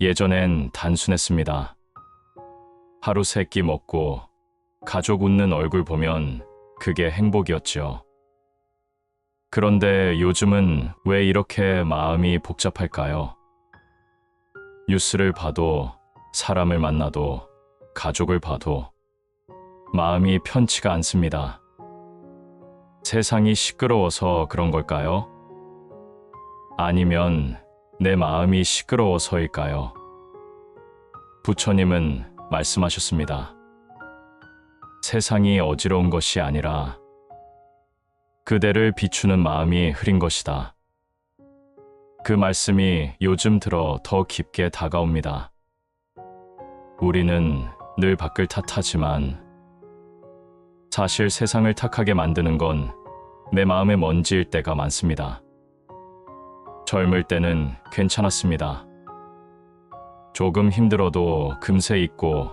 예전엔 단순했습니다. 하루 세 끼 먹고 가족 웃는 얼굴 보면 그게 행복이었죠. 그런데 요즘은 왜 이렇게 마음이 복잡할까요? 뉴스를 봐도, 사람을 만나도, 가족을 봐도 마음이 편치가 않습니다. 세상이 시끄러워서 그런 걸까요? 아니면 내 마음이 시끄러워서일까요? 부처님은 말씀하셨습니다. 세상이 어지러운 것이 아니라 그대를 비추는 마음이 흐린 것이다. 그 말씀이 요즘 들어 더 깊게 다가옵니다. 우리는 늘 밖을 탓하지만 사실 세상을 탁하게 만드는 건 내 마음의 먼지일 때가 많습니다. 젊을 때는 괜찮았습니다. 조금 힘들어도 금세 잊고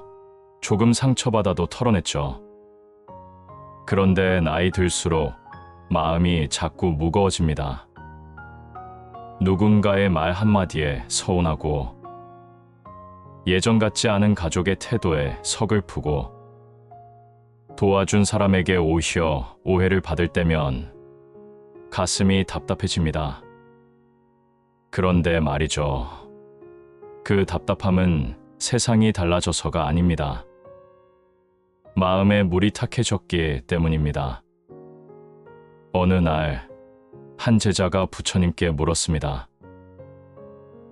조금 상처받아도 털어냈죠. 그런데 나이 들수록 마음이 자꾸 무거워집니다. 누군가의 말 한마디에 서운하고 예전 같지 않은 가족의 태도에 서글프고 도와준 사람에게 오히려 오해를 받을 때면 가슴이 답답해집니다. 그런데 말이죠. 그 답답함은 세상이 달라져서가 아닙니다. 마음에 물이 탁해졌기 때문입니다. 어느 날, 한 제자가 부처님께 물었습니다.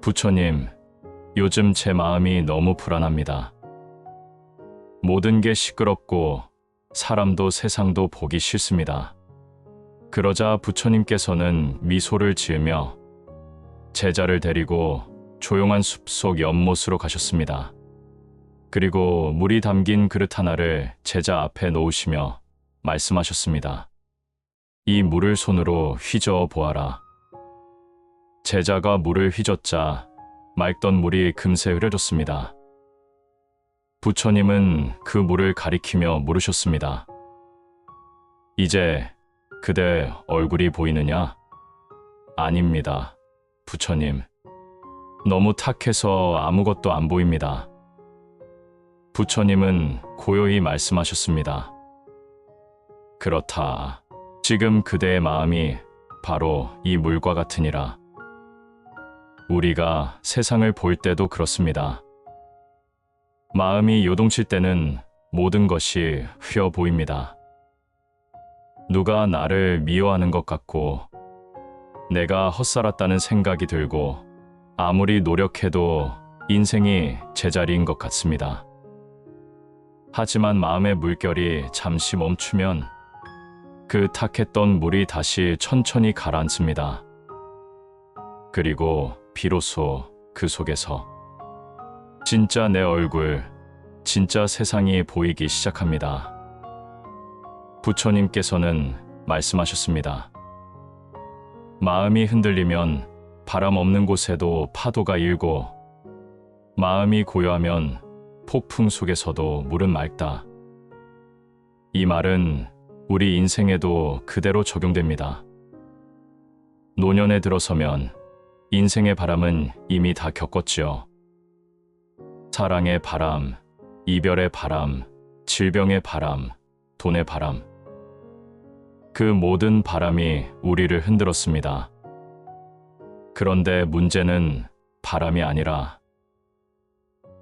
부처님, 요즘 제 마음이 너무 불안합니다. 모든 게 시끄럽고 사람도 세상도 보기 싫습니다. 그러자 부처님께서는 미소를 지으며 제자를 데리고 조용한 숲속 연못으로 가셨습니다. 그리고 물이 담긴 그릇 하나를 제자 앞에 놓으시며 말씀하셨습니다. 이 물을 손으로 휘저어 보아라. 제자가 물을 휘젓자 맑던 물이 금세 흐려졌습니다. 부처님은 그 물을 가리키며 물으셨습니다. 이제 그대 얼굴이 보이느냐? 아닙니다, 부처님. 너무 탁해서 아무것도 안 보입니다. 부처님은 고요히 말씀하셨습니다. 그렇다. 지금 그대의 마음이 바로 이 물과 같으니라. 우리가 세상을 볼 때도 그렇습니다. 마음이 요동칠 때는 모든 것이 휘어 보입니다. 누가 나를 미워하는 것 같고 내가 헛살았다는 생각이 들고 아무리 노력해도 인생이 제자리인 것 같습니다. 하지만 마음의 물결이 잠시 멈추면 그 탁했던 물이 다시 천천히 가라앉습니다. 그리고 비로소 그 속에서 진짜 내 얼굴, 진짜 세상이 보이기 시작합니다. 부처님께서는 말씀하셨습니다. 마음이 흔들리면 바람 없는 곳에도 파도가 일고 마음이 고요하면 폭풍 속에서도 물은 맑다. 이 말은 우리 인생에도 그대로 적용됩니다. 노년에 들어서면 인생의 바람은 이미 다 겪었지요. 사랑의 바람, 이별의 바람, 질병의 바람, 돈의 바람. 그 모든 바람이 우리를 흔들었습니다. 그런데 문제는 바람이 아니라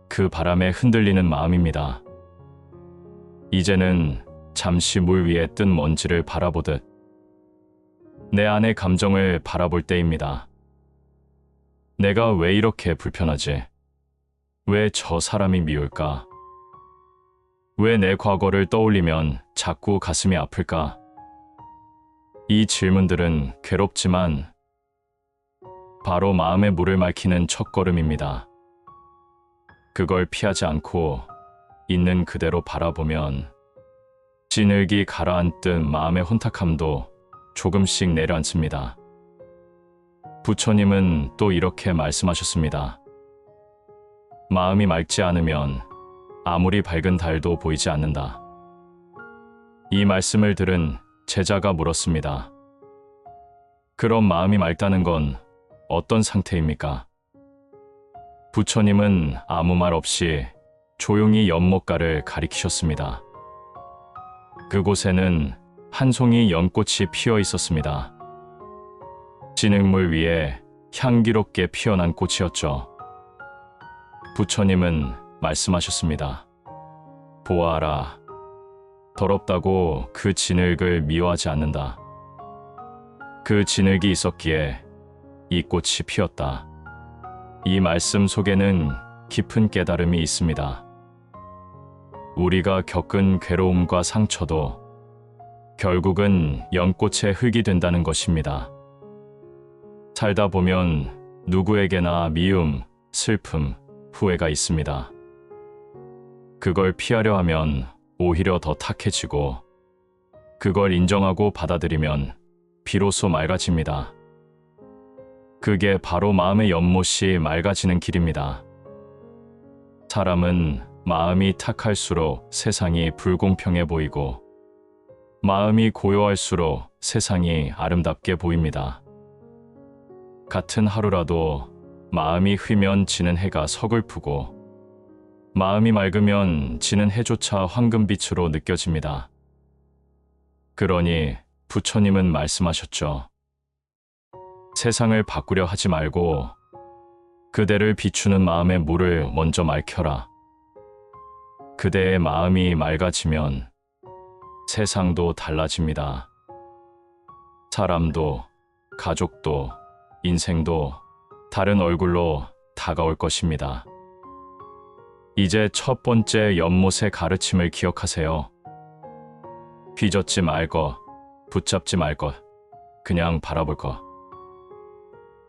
그 바람에 흔들리는 마음입니다. 이제는 잠시 물 위에 뜬 먼지를 바라보듯 내 안의 감정을 바라볼 때입니다. 내가 왜 이렇게 불편하지? 왜 저 사람이 미울까? 왜 내 과거를 떠올리면 자꾸 가슴이 아플까? 이 질문들은 괴롭지만 바로 마음의 물을 맑히는 첫걸음입니다. 그걸 피하지 않고 있는 그대로 바라보면 진흙이 가라앉듯 마음의 혼탁함도 조금씩 내려앉습니다. 부처님은 또 이렇게 말씀하셨습니다. 마음이 맑지 않으면 아무리 밝은 달도 보이지 않는다. 이 말씀을 들은 제자가 물었습니다. 그럼 마음이 맑다는 건 어떤 상태입니까? 부처님은 아무 말 없이 조용히 연못가를 가리키셨습니다. 그곳에는 한 송이 연꽃이 피어 있었습니다. 진흙물 위에 향기롭게 피어난 꽃이었죠. 부처님은 말씀하셨습니다. 보아하라. 더럽다고 그 진흙을 미워하지 않는다. 그 진흙이 있었기에 이 꽃이 피었다. 이 말씀 속에는 깊은 깨달음이 있습니다. 우리가 겪은 괴로움과 상처도 결국은 연꽃의 흙이 된다는 것입니다. 살다 보면 누구에게나 미움, 슬픔, 후회가 있습니다. 그걸 피하려 하면 오히려 더 탁해지고, 그걸 인정하고 받아들이면 비로소 맑아집니다. 그게 바로 마음의 연못이 맑아지는 길입니다. 사람은 마음이 탁할수록 세상이 불공평해 보이고, 마음이 고요할수록 세상이 아름답게 보입니다. 같은 하루라도 마음이 흐면 지는 해가 서글프고, 마음이 맑으면 지는 해조차 황금빛으로 느껴집니다. 그러니 부처님은 말씀하셨죠. 세상을 바꾸려 하지 말고 그대를 비추는 마음의 물을 먼저 맑혀라. 그대의 마음이 맑아지면 세상도 달라집니다. 사람도, 가족도, 인생도 다른 얼굴로 다가올 것입니다. 이제 첫 번째 연못의 가르침을 기억하세요. 휘젓지 말 것, 붙잡지 말 것, 그냥 바라볼 것.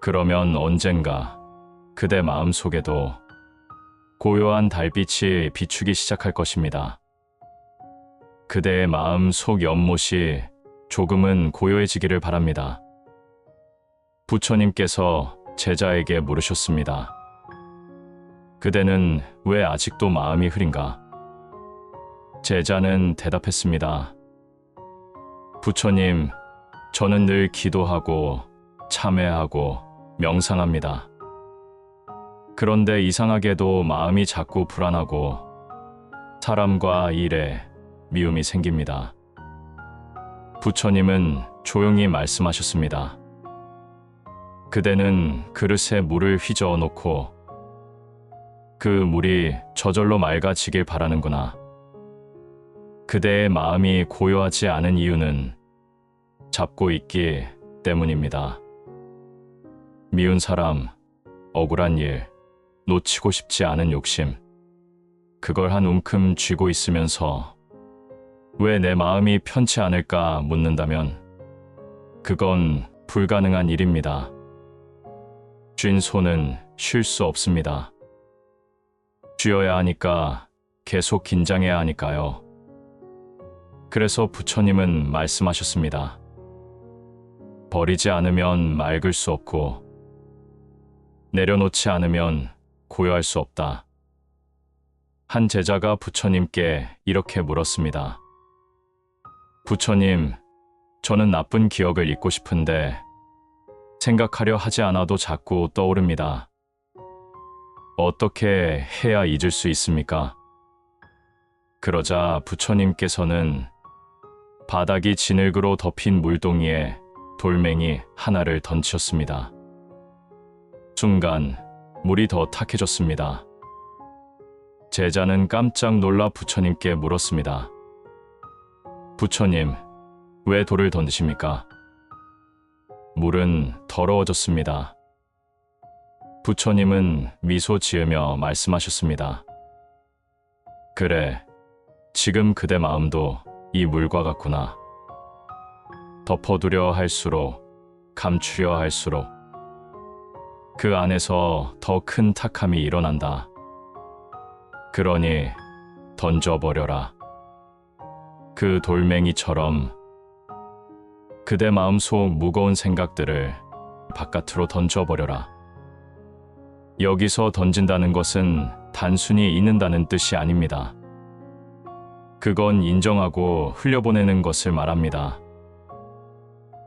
그러면 언젠가 그대 마음 속에도 고요한 달빛이 비추기 시작할 것입니다. 그대의 마음 속 연못이 조금은 고요해지기를 바랍니다. 부처님께서 제자에게 물으셨습니다. 그대는 왜 아직도 마음이 흐린가? 제자는 대답했습니다. 부처님, 저는 늘 기도하고 참회하고 명상합니다. 그런데 이상하게도 마음이 자꾸 불안하고 사람과 일에 미움이 생깁니다. 부처님은 조용히 말씀하셨습니다. 그대는 그릇에 물을 휘저어 놓고 그 물이 저절로 맑아지길 바라는구나. 그대의 마음이 고요하지 않은 이유는 잡고 있기 때문입니다. 미운 사람, 억울한 일, 놓치고 싶지 않은 욕심, 그걸 한 움큼 쥐고 있으면서 왜 내 마음이 편치 않을까 묻는다면 그건 불가능한 일입니다. 쥔 손은 쉴 수 없습니다. 쥐어야 하니까 계속 긴장해야 하니까요. 그래서 부처님은 말씀하셨습니다. 버리지 않으면 맑을 수 없고 내려놓지 않으면 고요할 수 없다. 한 제자가 부처님께 이렇게 물었습니다. 부처님, 저는 나쁜 기억을 잊고 싶은데 생각하려 하지 않아도 자꾸 떠오릅니다. 어떻게 해야 잊을 수 있습니까? 그러자 부처님께서는 바닥이 진흙으로 덮인 물동이에 돌멩이 하나를 던지셨습니다. 순간 물이 더 탁해졌습니다. 제자는 깜짝 놀라 부처님께 물었습니다. 부처님, 왜 돌을 던지십니까? 물은 더러워졌습니다. 부처님은 미소 지으며 말씀하셨습니다. 그래, 지금 그대 마음도 이 물과 같구나. 덮어두려 할수록, 감추려 할수록 그 안에서 더 큰 탁함이 일어난다. 그러니 던져버려라. 그 돌멩이처럼 그대 마음속 무거운 생각들을 바깥으로 던져버려라. 여기서 던진다는 것은 단순히 잊는다는 뜻이 아닙니다. 그건 인정하고 흘려보내는 것을 말합니다.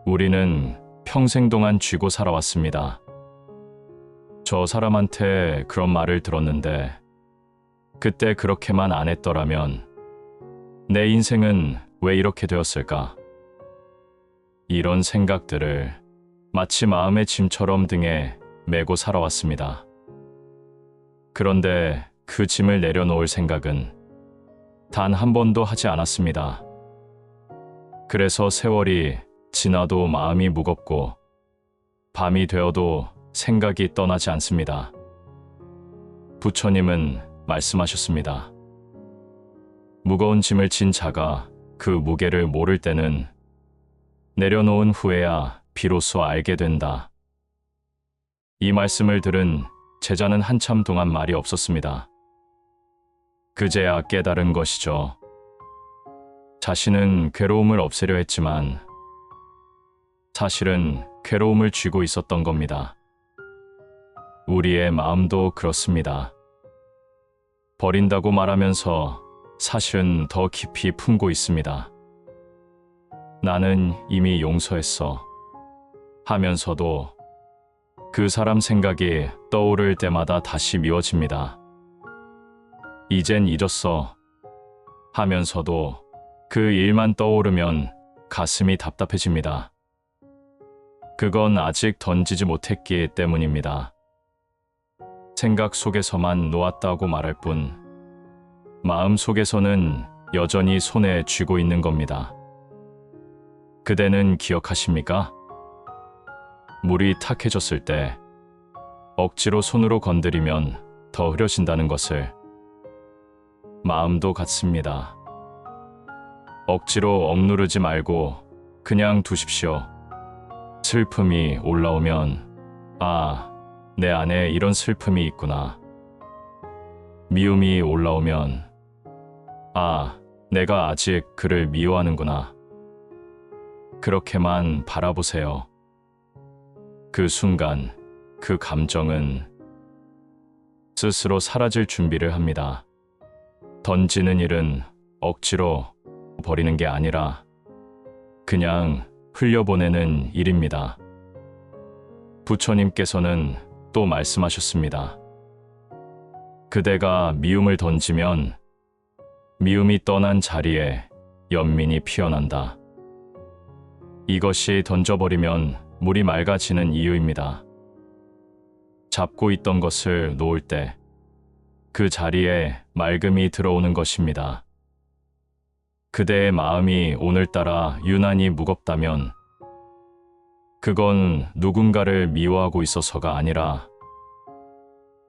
우리는 평생 동안 쥐고 살아왔습니다. 저 사람한테 그런 말을 들었는데 그때 그렇게만 안 했더라면 내 인생은 왜 이렇게 되었을까? 이런 생각들을 마치 마음의 짐처럼 등에 메고 살아왔습니다. 그런데 그 짐을 내려놓을 생각은 단 한 번도 하지 않았습니다. 그래서 세월이 지나도 마음이 무겁고 밤이 되어도 생각이 떠나지 않습니다. 부처님은 말씀하셨습니다. 무거운 짐을 진 자가 그 무게를 모를 때는 내려놓은 후에야 비로소 알게 된다. 이 말씀을 들은 제자는 한참 동안 말이 없었습니다. 그제야 깨달은 것이죠. 자신은 괴로움을 없애려 했지만 사실은 괴로움을 쥐고 있었던 겁니다. 우리의 마음도 그렇습니다. 버린다고 말하면서 사실은 더 깊이 품고 있습니다. 나는 이미 용서했어 하면서도 그 사람 생각이 떠오를 때마다 다시 미워집니다. 이젠 잊었어 하면서도 그 일만 떠오르면 가슴이 답답해집니다. 그건 아직 던지지 못했기 때문입니다. 생각 속에서만 놓았다고 말할 뿐 마음 속에서는 여전히 손에 쥐고 있는 겁니다. 그대는 기억하십니까? 물이 탁해졌을 때 억지로 손으로 건드리면 더 흐려진다는 것을. 마음도 같습니다. 억지로 억누르지 말고 그냥 두십시오. 슬픔이 올라오면 내 안에 이런 슬픔이 있구나. 미움이 올라오면 내가 아직 그를 미워하는구나. 그렇게만 바라보세요. 그 순간 그 감정은 스스로 사라질 준비를 합니다. 던지는 일은 억지로 버리는 게 아니라 그냥 흘려보내는 일입니다. 부처님께서는 또 말씀하셨습니다. 그대가 미움을 던지면 미움이 떠난 자리에 연민이 피어난다. 이것이 던져버리면 물이 맑아지는 이유입니다. 잡고 있던 것을 놓을 때 그 자리에 맑음이 들어오는 것입니다. 그대의 마음이 오늘따라 유난히 무겁다면 그건 누군가를 미워하고 있어서가 아니라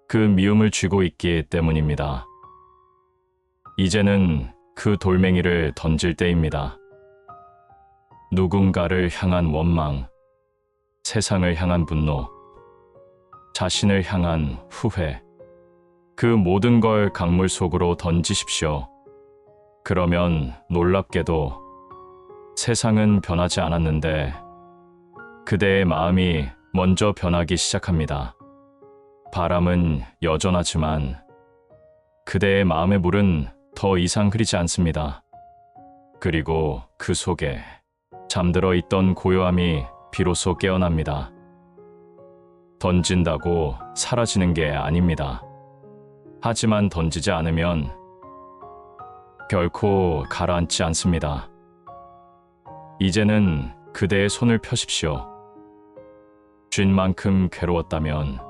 그 미움을 쥐고 있기 때문입니다. 이제는 그 돌멩이를 던질 때입니다. 누군가를 향한 원망, 세상을 향한 분노, 자신을 향한 후회, 그 모든 걸 강물 속으로 던지십시오. 그러면 놀랍게도 세상은 변하지 않았는데 그대의 마음이 먼저 변하기 시작합니다. 바람은 여전하지만 그대의 마음의 물은 더 이상 흐리지 않습니다. 그리고 그 속에 잠들어 있던 고요함이 비로소 깨어납니다. 던진다고 사라지는 게 아닙니다. 하지만 던지지 않으면 결코 가라앉지 않습니다. 이제는 그대의 손을 펴십시오. 쥔 만큼 괴로웠다면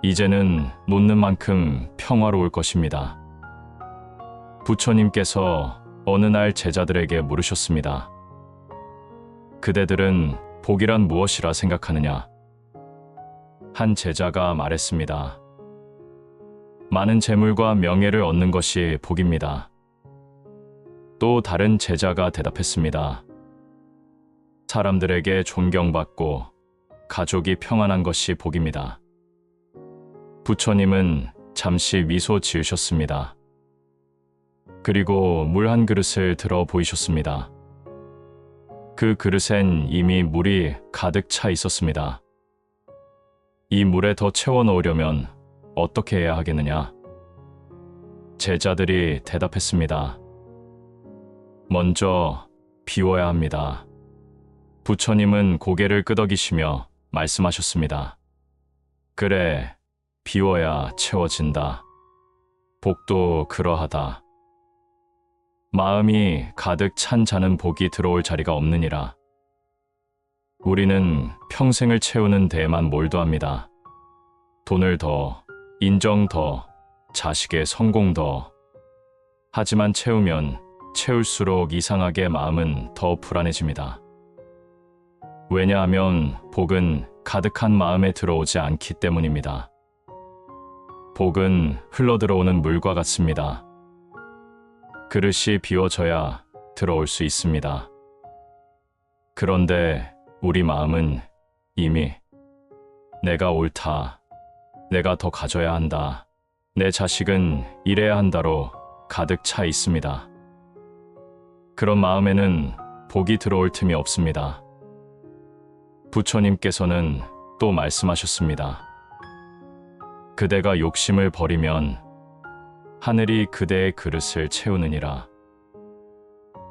이제는 놓는 만큼 평화로울 것입니다. 부처님께서 어느 날 제자들에게 물으셨습니다. 그대들은 복이란 무엇이라 생각하느냐? 한 제자가 말했습니다. 많은 재물과 명예를 얻는 것이 복입니다. 또 다른 제자가 대답했습니다. 사람들에게 존경받고 가족이 평안한 것이 복입니다. 부처님은 잠시 미소 지으셨습니다. 그리고 물 한 그릇을 들어 보이셨습니다. 그 그릇엔 이미 물이 가득 차 있었습니다. 이 물에 더 채워 넣으려면 어떻게 해야 하겠느냐? 제자들이 대답했습니다. 먼저 비워야 합니다. 부처님은 고개를 끄덕이시며 말씀하셨습니다. 그래, 비워야 채워진다. 복도 그러하다. 마음이 가득 찬 자는 복이 들어올 자리가 없느니라. 우리는 평생을 채우는 데에만 몰두합니다. 돈을 더, 인정 더, 자식의 성공 더. 하지만 채우면 채울수록 이상하게 마음은 더 불안해집니다. 왜냐하면 복은 가득한 마음에 들어오지 않기 때문입니다. 복은 흘러들어오는 물과 같습니다. 그릇이 비워져야 들어올 수 있습니다. 그런데 우리 마음은 이미 내가 옳다, 내가 더 가져야 한다, 내 자식은 이래야 한다로 가득 차 있습니다. 그런 마음에는 복이 들어올 틈이 없습니다. 부처님께서는 또 말씀하셨습니다. 그대가 욕심을 버리면 하늘이 그대의 그릇을 채우느니라.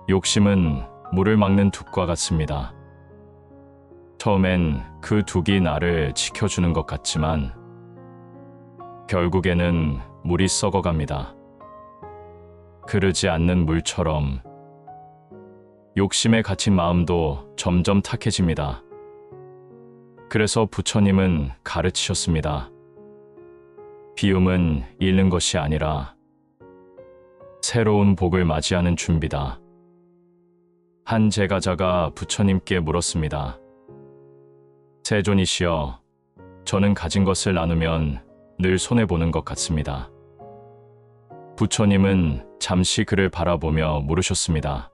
욕심은 물을 막는 둑과 같습니다. 처음엔 그 둑이 나를 지켜주는 것 같지만 결국에는 물이 썩어갑니다. 흐르지 않는 물처럼 욕심에 갇힌 마음도 점점 탁해집니다. 그래서 부처님은 가르치셨습니다. 비움은 잃는 것이 아니라 새로운 복을 맞이하는 준비다. 한 제가자가 부처님께 물었습니다. 세존이시여, 저는 가진 것을 나누면 늘 손해보는 것 같습니다. 부처님은 잠시 그를 바라보며 물으셨습니다.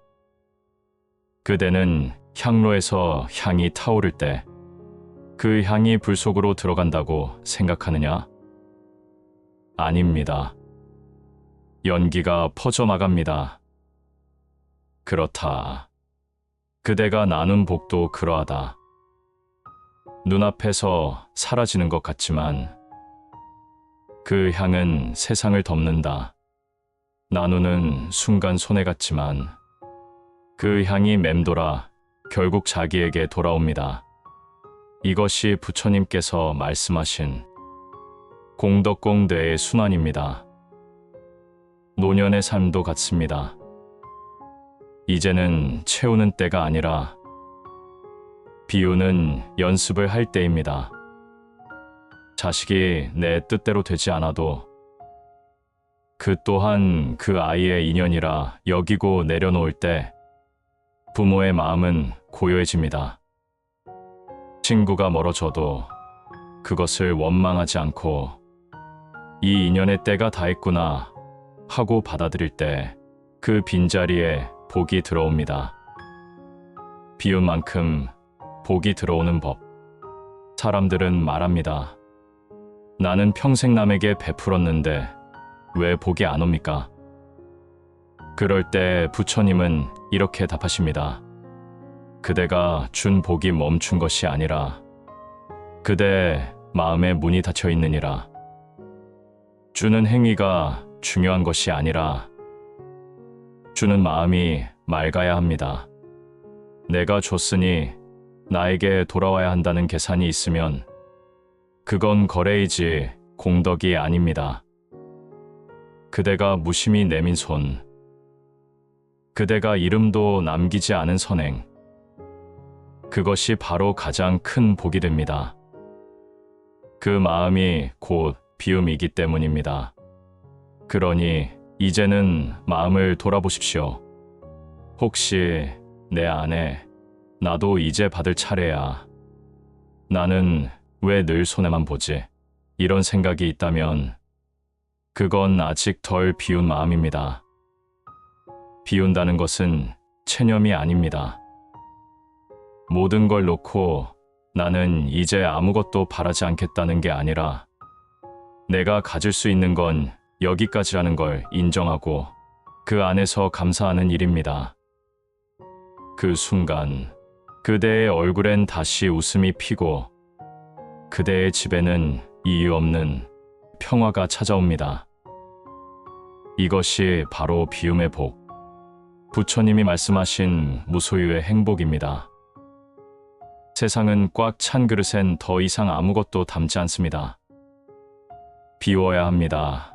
그대는 향로에서 향이 타오를 때 그 향이 불 속으로 들어간다고 생각하느냐? 아닙니다. 연기가 퍼져나갑니다. 그렇다. 그대가 나눈 복도 그러하다. 눈앞에서 사라지는 것 같지만 그 향은 세상을 덮는다. 나누는 순간 손해 같지만 그 향이 맴돌아 결국 자기에게 돌아옵니다. 이것이 부처님께서 말씀하신 공덕공대의 순환입니다. 노년의 삶도 같습니다. 이제는 채우는 때가 아니라 비우는 연습을 할 때입니다. 자식이 내 뜻대로 되지 않아도 그 또한 그 아이의 인연이라 여기고 내려놓을 때 부모의 마음은 고요해집니다. 친구가 멀어져도 그것을 원망하지 않고 이 인연의 때가 다했구나 하고 받아들일 때 그 빈자리에 복이 들어옵니다. 비운 만큼 복이 들어오는 법. 사람들은 말합니다. 나는 평생 남에게 베풀었는데 왜 복이 안 옵니까? 그럴 때 부처님은 이렇게 답하십니다. 그대가 준 복이 멈춘 것이 아니라 그대 마음에 문이 닫혀 있느니라. 주는 행위가 중요한 것이 아니라 주는 마음이 맑아야 합니다. 내가 줬으니 나에게 돌아와야 한다는 계산이 있으면 그건 거래이지 공덕이 아닙니다. 그대가 무심히 내민 손, 그대가 이름도 남기지 않은 선행, 그것이 바로 가장 큰 복이 됩니다. 그 마음이 곧 비움이기 때문입니다. 그러니 이제는 마음을 돌아보십시오. 혹시 내 안에 나도 이제 받을 차례야. 나는 왜 늘 손해만 보지? 이런 생각이 있다면 그건 아직 덜 비운 마음입니다. 비운다는 것은 체념이 아닙니다. 모든 걸 놓고 나는 이제 아무것도 바라지 않겠다는 게 아니라 내가 가질 수 있는 건 여기까지라는 걸 인정하고 그 안에서 감사하는 일입니다. 그 순간 그대의 얼굴엔 다시 웃음이 피고 그대의 집에는 이유 없는 평화가 찾아옵니다. 이것이 바로 비움의 복, 부처님이 말씀하신 무소유의 행복입니다. 세상은 꽉 찬 그릇엔 더 이상 아무것도 담지 않습니다. 비워야 합니다.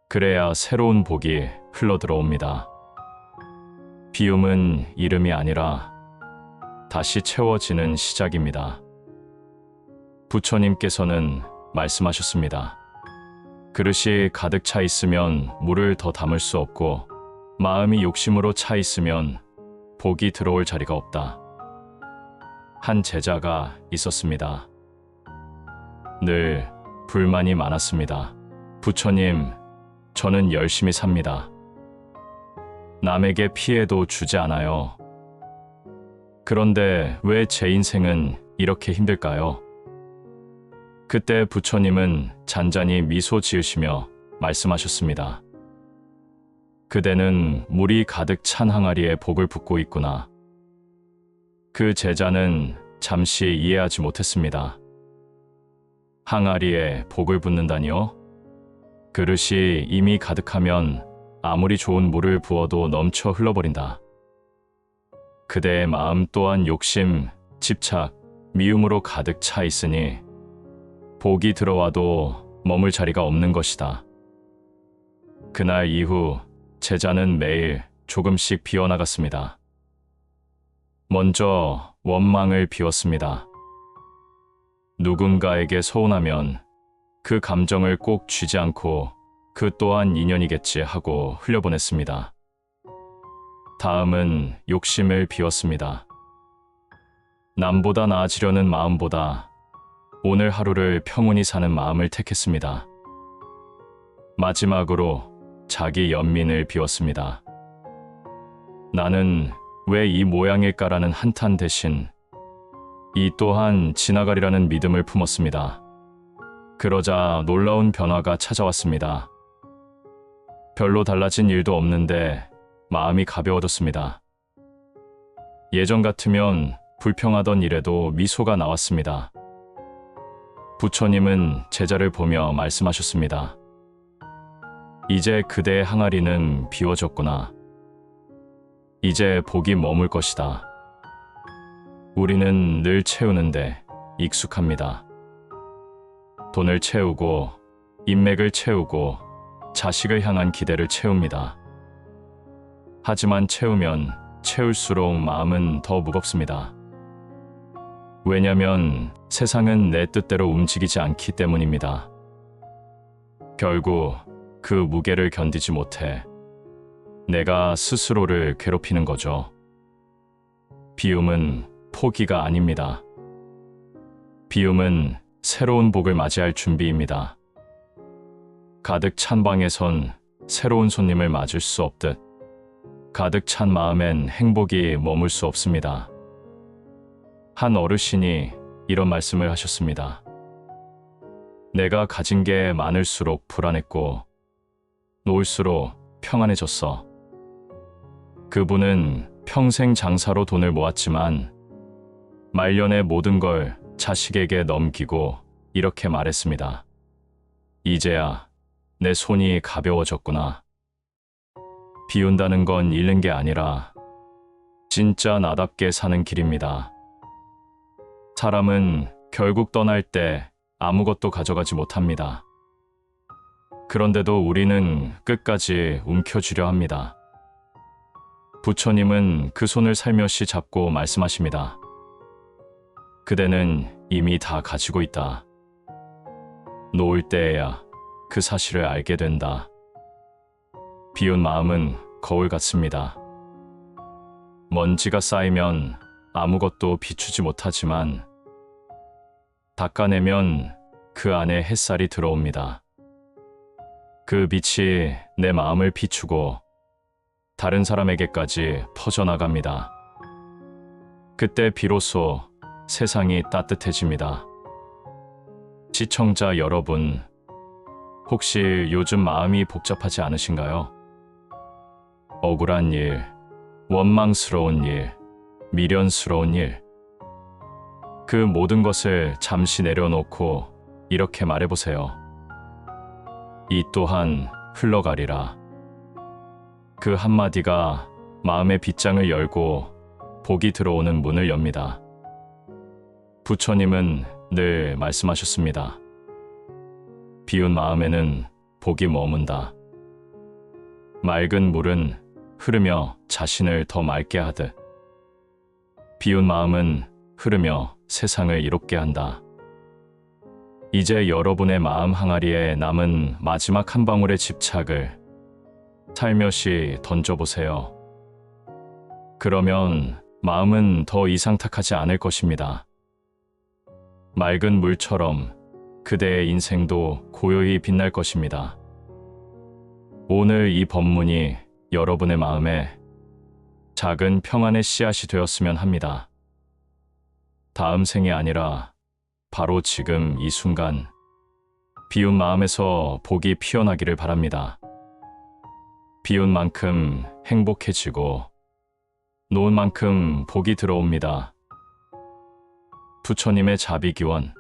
그래야 새로운 복이 흘러들어옵니다. 비움은 이름이 아니라 다시 채워지는 시작입니다. 부처님께서는 말씀하셨습니다. 그릇이 가득 차 있으면 물을 더 담을 수 없고 마음이 욕심으로 차 있으면 복이 들어올 자리가 없다. 한 제자가 있었습니다. 늘 불만이 많았습니다. 부처님, 저는 열심히 삽니다. 남에게 피해도 주지 않아요. 그런데 왜 제 인생은 이렇게 힘들까요? 그때 부처님은 잔잔히 미소 지으시며 말씀하셨습니다. 그대는 물이 가득 찬 항아리에 복을 붓고 있구나. 그 제자는 잠시 이해하지 못했습니다. 항아리에 복을 붓는다니요? 그릇이 이미 가득하면 아무리 좋은 물을 부어도 넘쳐 흘러버린다. 그대의 마음 또한 욕심, 집착, 미움으로 가득 차 있으니 복이 들어와도 머물 자리가 없는 것이다. 그날 이후 제자는 매일 조금씩 비워나갔습니다. 먼저 원망을 비웠습니다. 누군가에게 서운하면 그 감정을 꼭 쥐지 않고 그 또한 인연이겠지 하고 흘려보냈습니다. 다음은 욕심을 비웠습니다. 남보다 나아지려는 마음보다 오늘 하루를 평온히 사는 마음을 택했습니다. 마지막으로 자기 연민을 비웠습니다. 나는 왜 이 모양일까라는 한탄 대신 이 또한 지나가리라는 믿음을 품었습니다. 그러자 놀라운 변화가 찾아왔습니다. 별로 달라진 일도 없는데 마음이 가벼워졌습니다. 예전 같으면 불평하던 일에도 미소가 나왔습니다. 부처님은 제자를 보며 말씀하셨습니다. 이제 그대의 항아리는 비워졌구나. 이제 복이 머물 것이다. 우리는 늘 채우는데 익숙합니다. 돈을 채우고 인맥을 채우고 자식을 향한 기대를 채웁니다. 하지만 채우면 채울수록 마음은 더 무겁습니다. 왜냐면 세상은 내 뜻대로 움직이지 않기 때문입니다. 결국 그 무게를 견디지 못해 내가 스스로를 괴롭히는 거죠. 비움은 포기가 아닙니다. 비움은 새로운 복을 맞이할 준비입니다. 가득 찬 방에선 새로운 손님을 맞을 수 없듯 가득 찬 마음엔 행복이 머물 수 없습니다. 한 어르신이 이런 말씀을 하셨습니다. 내가 가진 게 많을수록 불안했고 놓을수록 평안해졌어. 그분은 평생 장사로 돈을 모았지만 말년에 모든 걸 자식에게 넘기고 이렇게 말했습니다. 이제야 내 손이 가벼워졌구나. 비운다는 건 잃는 게 아니라 진짜 나답게 사는 길입니다. 사람은 결국 떠날 때 아무것도 가져가지 못합니다. 그런데도 우리는 끝까지 움켜쥐려 합니다. 부처님은 그 손을 살며시 잡고 말씀하십니다. 그대는 이미 다 가지고 있다. 놓을 때에야 그 사실을 알게 된다. 비운 마음은 거울 같습니다. 먼지가 쌓이면 아무것도 비추지 못하지만 닦아내면 그 안에 햇살이 들어옵니다. 그 빛이 내 마음을 비추고 다른 사람에게까지 퍼져나갑니다. 그때 비로소 세상이 따뜻해집니다. 시청자 여러분, 혹시 요즘 마음이 복잡하지 않으신가요? 억울한 일, 원망스러운 일, 미련스러운 일. 그 모든 것을 잠시 내려놓고 이렇게 말해보세요. 이 또한 흘러가리라. 그 한마디가 마음의 빗장을 열고 복이 들어오는 문을 엽니다. 부처님은 늘 말씀하셨습니다. 비운 마음에는 복이 머문다. 맑은 물은 흐르며 자신을 더 맑게 하듯 비운 마음은 흐르며 세상을 이롭게 한다. 이제 여러분의 마음 항아리에 남은 마지막 한 방울의 집착을 살며시 던져보세요. 그러면 마음은 더 이상 탁하지 않을 것입니다. 맑은 물처럼 그대의 인생도 고요히 빛날 것입니다. 오늘 이 법문이 여러분의 마음에 작은 평안의 씨앗이 되었으면 합니다. 다음 생이 아니라 바로 지금 이 순간 비운 마음에서 복이 피어나기를 바랍니다. 비운 만큼 행복해지고 놓은 만큼 복이 들어옵니다. 부처님의 자비기원